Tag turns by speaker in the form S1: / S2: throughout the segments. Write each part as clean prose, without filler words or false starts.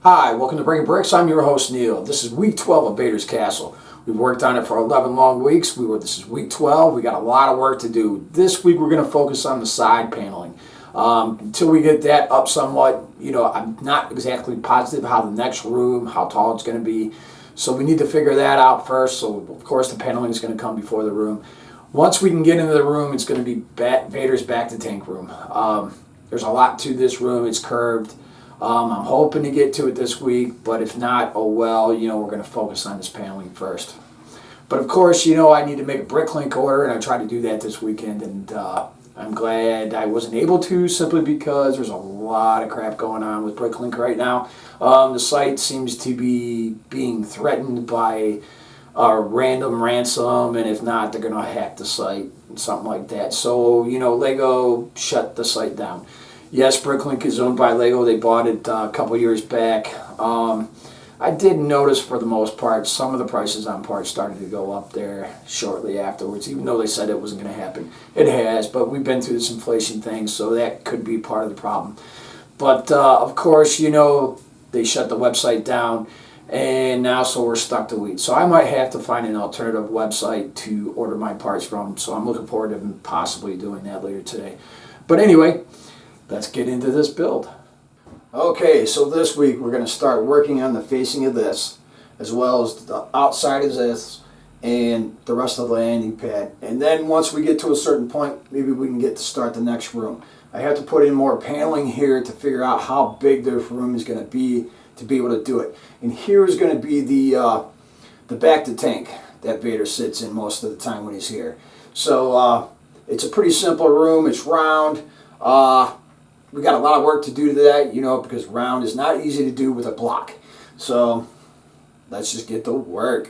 S1: Hi, welcome to Breaking Bricks. I'm your host, Neil. This is week 12 of Vaders Castle. We've worked on it for 11 long weeks. This is week 12. We got a lot of work to do. This week we're going to focus on the side paneling. Until we get that up somewhat, I'm not exactly positive how the next room, how tall it's going to be. So we need to figure that out first. So of course the paneling is going to come before the room. Once we can get into the room, it's going to be Vader's back to tank room. There's a lot to this room. It's curved. I'm hoping to get to it this week, but if not, oh well, we're going to focus on this paneling first. But of course, I need to make a bricklink order, and I tried to do that this weekend, and I'm glad I wasn't able to, simply because there's a lot of crap going on with bricklink right now. The site seems to be being threatened by a random ransom, and if not, they're going to hack the site, something like that. So, Lego shut the site down. Yes, Bricklink is owned by Lego. They bought it a couple years back. I did notice, for the most part, some of the prices on parts started to go up there shortly afterwards, even though they said it wasn't going to happen. It has, but we've been through this inflation thing, so that could be part of the problem. But, of course, they shut the website down, and now so we're stuck to wheat. So I might have to find an alternative website to order my parts from, so I'm looking forward to possibly doing that later today. But anyway, let's get into this build. Okay, so this week we're going to start working on the facing of this, as well as the outside of this and the rest of the landing pad. And then once we get to a certain point, maybe we can get to start the next room. I have to put in more paneling here to figure out how big this room is going to be able to do it. And here is going to be the back to tank that Vader sits in most of the time when he's here. So it's a pretty simple room. It's round. We got a lot of work to do to that, because round is not easy to do with a block. So let's just get to work.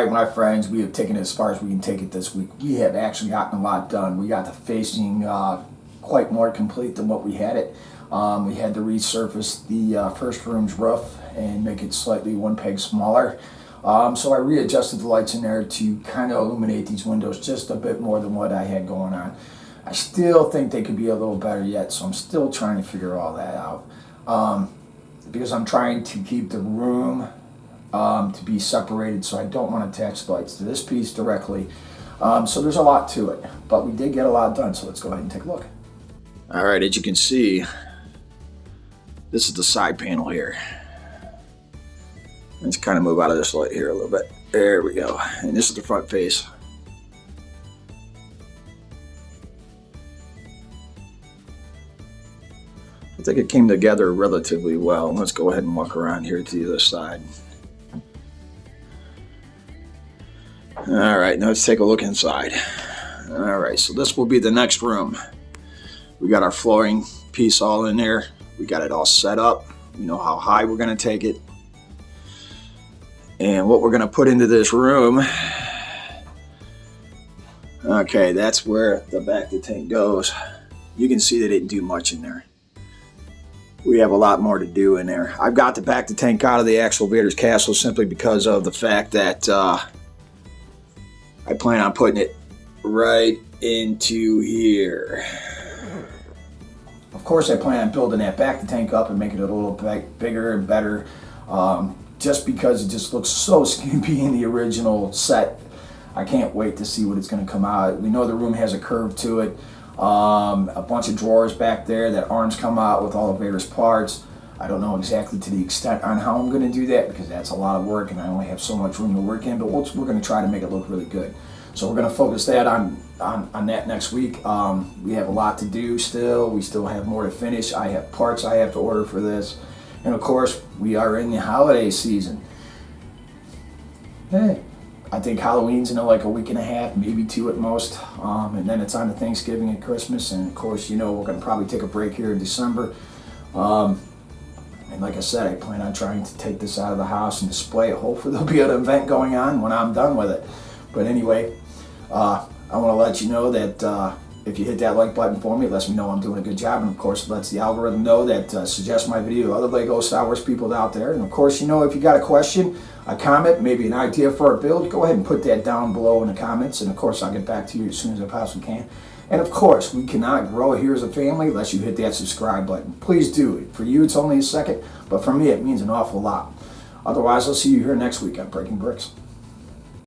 S1: right, my friends, we have taken it as far as we can take it this week. We have actually gotten a lot done. We got the facing quite more complete than what we had it. We had to resurface the first room's roof and make it slightly one peg smaller. So I readjusted the lights in there to kind of illuminate these windows just a bit more than what I had going on. I still think they could be a little better yet, so I'm still trying to figure all that out. Because I'm trying to keep the room to be separated, so I don't want to attach the lights to this piece directly. So there's a lot to it, but we did get a lot done, so let's go ahead and take a look. All right, as you can see, this is the side panel here. Let's kind of move out of this light here a little bit. There we go. And this is the front face. I think it came together relatively well. Let's go ahead and walk around here to the other side. All right, now let's take a look inside. All right, so this will be the next room. We got our flooring piece all in there. We got it all set up. We know how high we're gonna take it. And what we're gonna put into this room, okay, that's where the back of the tank goes. You can see they didn't do much in there. We have a lot more to do in there. I've got the back of the tank out of the actual Vaders Castle simply because of the fact that I plan on putting it right into here. Of course, I plan on building that back of the tank up and making it a little bit bigger and better. Just because it just looks so skimpy in the original set. I can't wait to see what it's going to come out. We know the room has a curve to it. A bunch of drawers back there that arms come out with all the Vaders parts. I don't know exactly to the extent on how I'm going to do that because that's a lot of work and I only have so much room to work in, but we're going to try to make it look really good. So we're going to focus that on that next week. We have a lot to do still. We still have more to finish. I have parts I have to order for this. And of course, we are in the holiday season. Hey, I think Halloween's in like a week and a half, maybe 2 at most. And then it's on to Thanksgiving and Christmas. And of course, you know, we're going to probably take a break here in December. And like I said, I plan on trying to take this out of the house and display it. Hopefully there'll be an event going on when I'm done with it. But anyway, I want to let you know that if you hit that like button for me, it lets me know I'm doing a good job. And of course, it lets the algorithm know that suggests my video to other Lego Star Wars people out there. And of course, you know, if you got a question, a comment, maybe an idea for a build, go ahead and put that down below in the comments. And of course, I'll get back to you as soon as I possibly can. And of course, we cannot grow here as a family unless you hit that subscribe button. Please do it. For you, it's only a second, but for me, it means an awful lot. Otherwise, I'll see you here next week on Breaking Bricks.